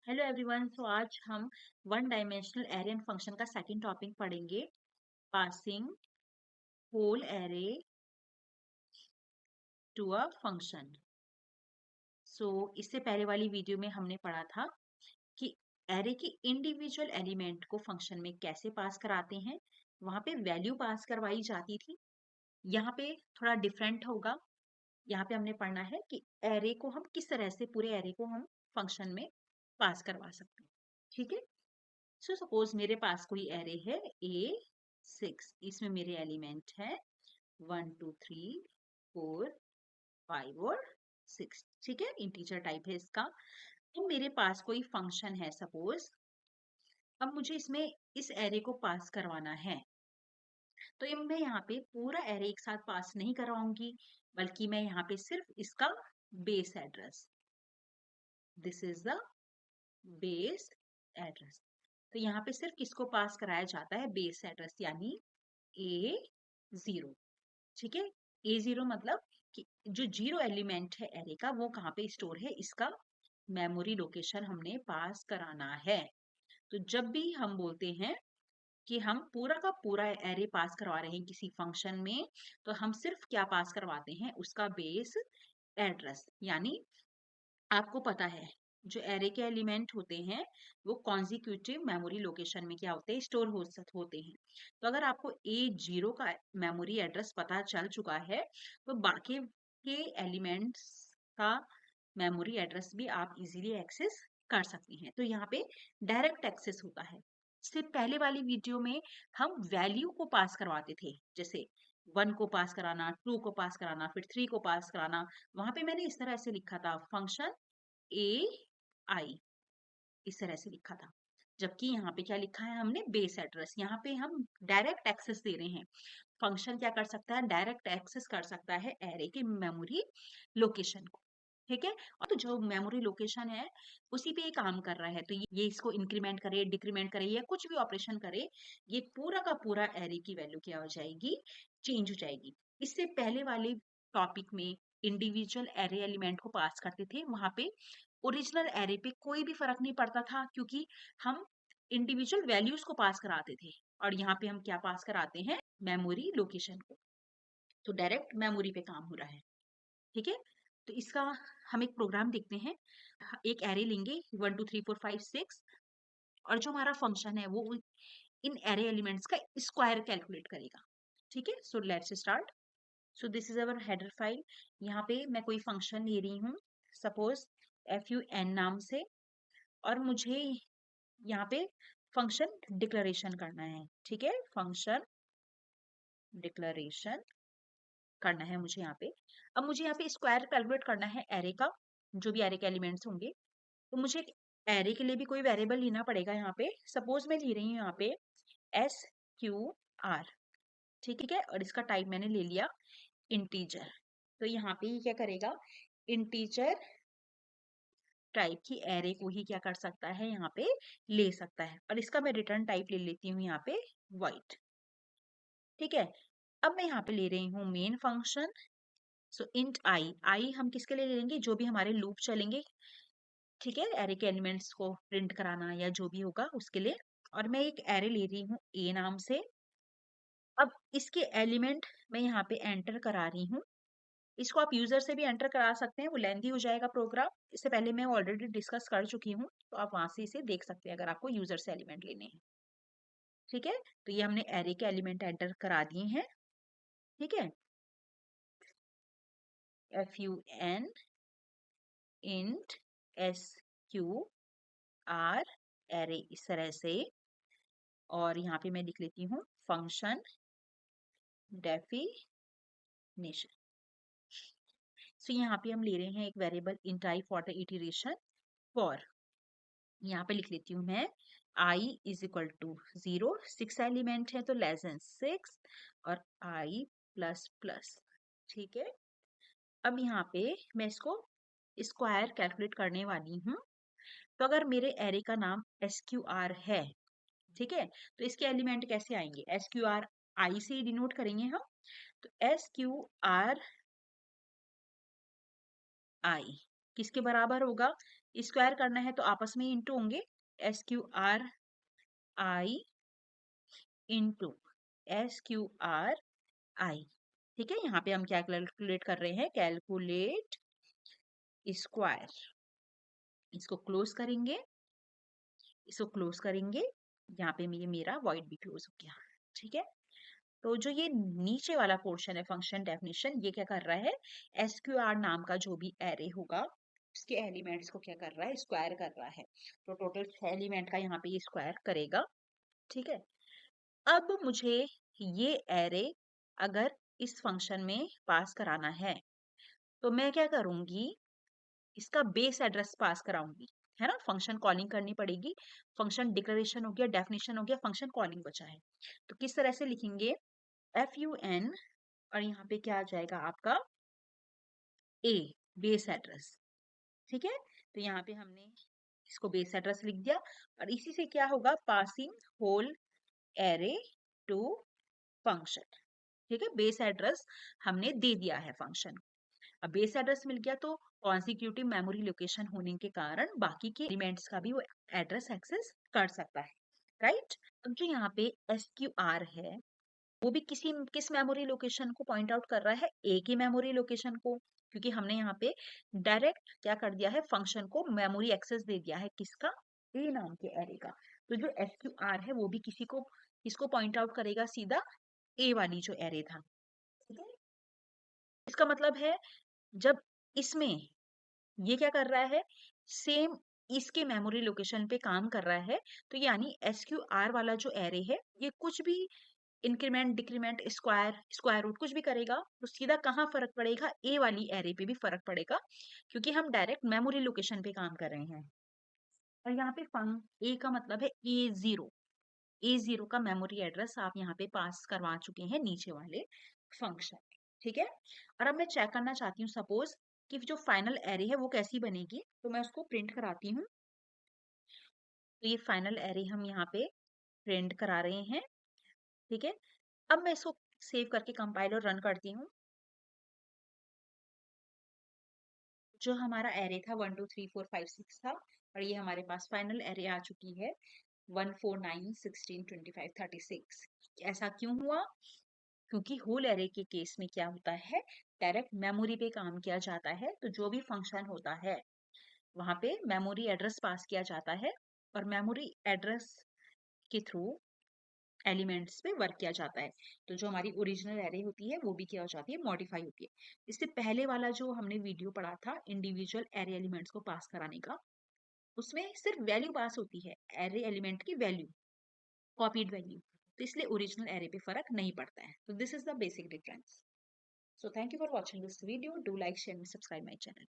Hello everyone. So आज हम one dimensional array and function का सेकंड टॉपिक पढ़ेंगे, passing whole array to a function. So इससे पहले वाली वीडियो में हमने पढ़ा था कि एरे के इंडिविजुअल एलिमेंट को फंक्शन में कैसे पास कराते हैं। वहां पे वैल्यू पास करवाई जाती थी। यहाँ पे थोड़ा डिफरेंट होगा। यहाँ पे हमने पढ़ना है कि एरे को हम किस तरह से, पूरे एरे को हम फंक्शन में पास करवा सकते हैं। ठीक है। सो सपोज मेरे पास कोई एरे है A6, इसमें मेरे एलिमेंट है 1 2 3 4 5 और 6। ठीक है, इंटीजर टाइप है इसका। तो मेरे पास कोई फंक्शन है सपोज। अब मुझे इसमें इस एरे को पास करवाना है, तो ये मैं यहाँ पे पूरा एरे एक साथ पास नहीं करवाऊंगी, बल्कि मैं यहाँ पे सिर्फ इसका base address, this is the base address. तो यहाँ पे सिर्फ किसको पास कराया जाता है, बेस एड्रेस, यानी A0। ठीक है, A0 मतलब कि जो जीरो एलिमेंट है एरे का वो कहाँ पे स्टोर है, इसका मेमोरी लोकेशन हमने पास कराना है। तो जब भी हम बोलते हैं कि हम पूरा का पूरा एरे पास करवा रहे हैं किसी फंक्शन में, तो हम सिर्फ क्या पास करवाते हैं, उसका बेस एड्रेस। यानी आपको पता है जो एरे के एलिमेंट होते हैं वो कॉन्जिक्यूटिव मेमोरी लोकेशन में क्या होते हैं, स्टोर होते हैं। तो अगर आपको A0 का मेमोरी एड्रेस पता चल चुका है, तो बाकी के एलिमेंट्स का मेमोरी एड्रेस भी आप इजीली एक्सेस कर सकती हैं। तो यहाँ पे डायरेक्ट एक्सेस होता है। इससे पहले वाली वीडियो में हम वैल्यू को पास करवाते थे, जैसे 1 को पास कराना, 2 को पास कराना, फिर 3 को पास कराना। वहां पे मैंने इस तरह से लिखा था, फंक्शन AI, इस तरह से लिखा था। जबकि यहाँ पे क्या लिखा है हमने, बेस एड्रेस। यहाँ पे हम डायरेक्ट एक्सेस दे रहे हैं। फंक्शन क्या कर सकता है, डायरेक्ट एक्सेस कर सकता है एरे के मेमोरी लोकेशन को। ठीक है, और तो जो मेमोरी लोकेशन है उसी पे ये काम कर रहा है। तो ये इसको इंक्रीमेंट करे, डिक्रीमेंट करे या कुछ भी ऑपरेशन करे, ये पूरा का पूरा एरे की वैल्यू क्या हो जाएगी, चेंज हो जाएगी। इससे पहले वाले टॉपिक में इंडिविजुअल एरे एलिमेंट को पास करते थे, वहां पे ओरिजिनल एरे पे कोई भी फर्क नहीं पड़ता था, क्योंकि हम इंडिविजुअल वैल्यूज को पास कराते थे। और यहाँ पे हम क्या पास कराते हैं, मेमोरी लोकेशन को। तो डायरेक्ट मेमोरी पे काम हो रहा है। ठीक है, तो इसका हम एक प्रोग्राम देखते हैं। एक एरे लेंगे 1 2 3 4 5 6, और जो हमारा फंक्शन है वो इन एरे एलिमेंट्स का स्क्वायर कैलकुलेट करेगा। ठीक है, so let's start. So this is our header file. यहाँ पे मैं कोई फंक्शन ले रही हूँ, सपोज fun नाम से, और मुझे यहाँ पे फंक्शन डिक्लेरेशन करना है। ठीक है, फंक्शन डिक्लेरेशन करना है मुझे यहाँ पे। अब मुझे यहाँ पे स्क्वायर कैलकुलेट करना है एरे का, जो भी एरे के एलिमेंट्स होंगे। तो मुझे एरे के लिए भी कोई वेरिएबल लेना पड़ेगा। यहाँ पे सपोज मैं ले रही हूँ यहाँ पे SQR। ठीक है, और इसका टाइप मैंने ले लिया इंटीजर। तो यहाँ पे ये क्या करेगा, इंटीजर टाइप की एरे को ही क्या कर सकता है, यहाँ पे ले सकता है। और इसका मैं रिटर्न टाइप ले लेती हूँ यहाँ पे वाइट। ठीक है, अब मैं यहाँ पे ले रही हूँ मेन फंक्शन। सो इंट आई हम किसके लिए ले लेंगे, जो भी हमारे लूप चलेंगे। ठीक है, एरे के एलिमेंट्स को प्रिंट कराना या जो भी होगा उसके लिए। और मैं एक एरे ले रही हूँ A नाम से। अब इसके एलिमेंट मैं यहाँ पे एंटर करा रही हूँ। इसको आप यूजर से भी एंटर करा सकते हैं, वो लेंथी हो जाएगा प्रोग्राम। इससे पहले मैं ऑलरेडी डिस्कस कर चुकी हूँ, तो आप वहां से इसे देख सकते हैं अगर आपको यूजर से एलिमेंट लेने हैं। ठीक है, तो ये हमने एरे के एलिमेंट एंटर करा दिए हैं। ठीक है, FUN इंट SQR एरे, इस तरह से। और यहाँ पे मैं लिख लेती हूँ फंक्शन डेफिनेशन। सो यहाँ पे हम ले रहे हैं एक variable int i for the iteration for. यहाँ पे लिख लेती हूँ मैं I is equal to 0, 6 element है तो लेस देन 6, और I प्लस प्लस। ठीक है, अब यहाँ पे मैं इसको स्क्वायर कैलकुलेट करने वाली हूँ। तो अगर मेरे एरे का नाम SQR है, ठीक है, तो इसके एलिमेंट कैसे आएंगे, SQR I से डिनोट करेंगे हम। तो SQR I किसके बराबर होगा, स्क्वायर करना है तो आपस में इंटू होंगे, SQRI इंटू SQRI। ठीक है, यहाँ पे हम क्या कैलकुलेट कर रहे हैं, कैलकुलेट स्क्वायर। इसको क्लोज करेंगे, इसको क्लोज करेंगे, यहाँ पे ये मेरा वॉइड भी क्लोज हो गया। ठीक है, तो जो ये नीचे वाला पोर्शन है फंक्शन डेफिनेशन, ये क्या कर रहा है, SQR नाम का जो भी एरे होगा उसके एलिमेंट्स को क्या कर रहा है, स्क्वायर कर रहा है। तो टोटल 6 एलिमेंट का यहाँ पे ये स्क्वायर करेगा। ठीक है, अब मुझे ये एरे अगर इस फंक्शन में पास कराना है तो मैं क्या करूंगी, इसका बेस एड्रेस पास कराऊंगी, है ना। फंक्शन कॉलिंग करनी पड़ेगी, फंक्शन डिक्लेरेशन हो गया, डेफिनेशन हो गया, फंक्शन कॉलिंग बचा है। तो किस तरह से लिखेंगे, FUN और यहाँ पे क्या आ जाएगा आपका A, बेस एड्रेस। ठीक है, तो यहाँ पे हमने इसको बेस एड्रेस लिख दिया और इसी से क्या होगा, passing whole array to function. ठीक है, बेस एड्रेस हमने दे दिया है फंक्शन। अब बेस एड्रेस मिल गया तो कॉन्सिक्यूटिव मेमोरी लोकेशन होने के कारण बाकी के एलिमेंट्स का भी वो एड्रेस एक्सेस कर सकता है, राइट। अब जो यहाँ पे SQR है वो भी किस मेमोरी लोकेशन को पॉइंट आउट कर रहा है, ए की मेमोरी लोकेशन को, क्योंकि हमने यहाँ पे डायरेक्ट क्या कर दिया है, फंक्शन को मेमोरी एक्सेस दे दिया है, किसका, ए नाम के एरे का। तो जो SQR है वो भी किसको पॉइंट आउट करेगा, सीधा ए वाली जो एरे था। ठीक है, इसका मतलब है जब इसमें ये क्या कर रहा है, सेम इसके मेमोरी लोकेशन पे काम कर रहा है, तो यानी SQR वाला जो एरे है ये कुछ भी increment decrement square square root कुछ भी करेगा तो सीधा कहाँ फर्क पड़ेगा, ए वाली एरे पे भी फर्क पड़ेगा, क्योंकि हम डायरेक्ट मेमोरी लोकेशन पे काम कर रहे हैं। और यहाँ पे ए का मतलब है A0 का मेमोरी एड्रेस आप यहाँ पे पास करवा चुके हैं नीचे वाले फंक्शन। ठीक है, और अब मैं चेक करना चाहती हूँ सपोज कि जो फाइनल एरे है वो कैसी बनेगी, तो मैं उसको प्रिंट कराती हूँ। तो ये फाइनल एरे हम यहाँ पे प्रिंट करा रहे हैं। ठीक है, अब मैं इसको सेव करके कंपाइल और रन करती हूँ। जो हमारा एरे था 1 2 3 4 5 6 था और ये हमारे पास फाइनल एरे आ चुकी है 1 4 9 16 25 36। ऐसा क्यों हुआ, क्योंकि होल एरे के केस में क्या होता है, डायरेक्ट मेमोरी पे काम किया जाता है। तो जो भी फंक्शन होता है वहां पे मेमोरी एड्रेस पास किया जाता है और मेमोरी एड्रेस के थ्रू एलिमेंट्स पे वर्क किया जाता है। तो जो हमारी ओरिजिनल एरे होती है वो भी क्या हो जाती है, मॉडिफाई होती है। इससे पहले वाला जो हमने वीडियो पढ़ा था इंडिविजुअल एरे एलिमेंट्स को पास कराने का, उसमें सिर्फ वैल्यू पास होती है, एरे एलिमेंट की वैल्यू, कॉपीड वैल्यू। तो इसलिए ओरिजिनल एरे पे फर्क नहीं पड़ता है। तो this is the basic difference. So thank you for watching this video. Do like, share and subscribe my channel.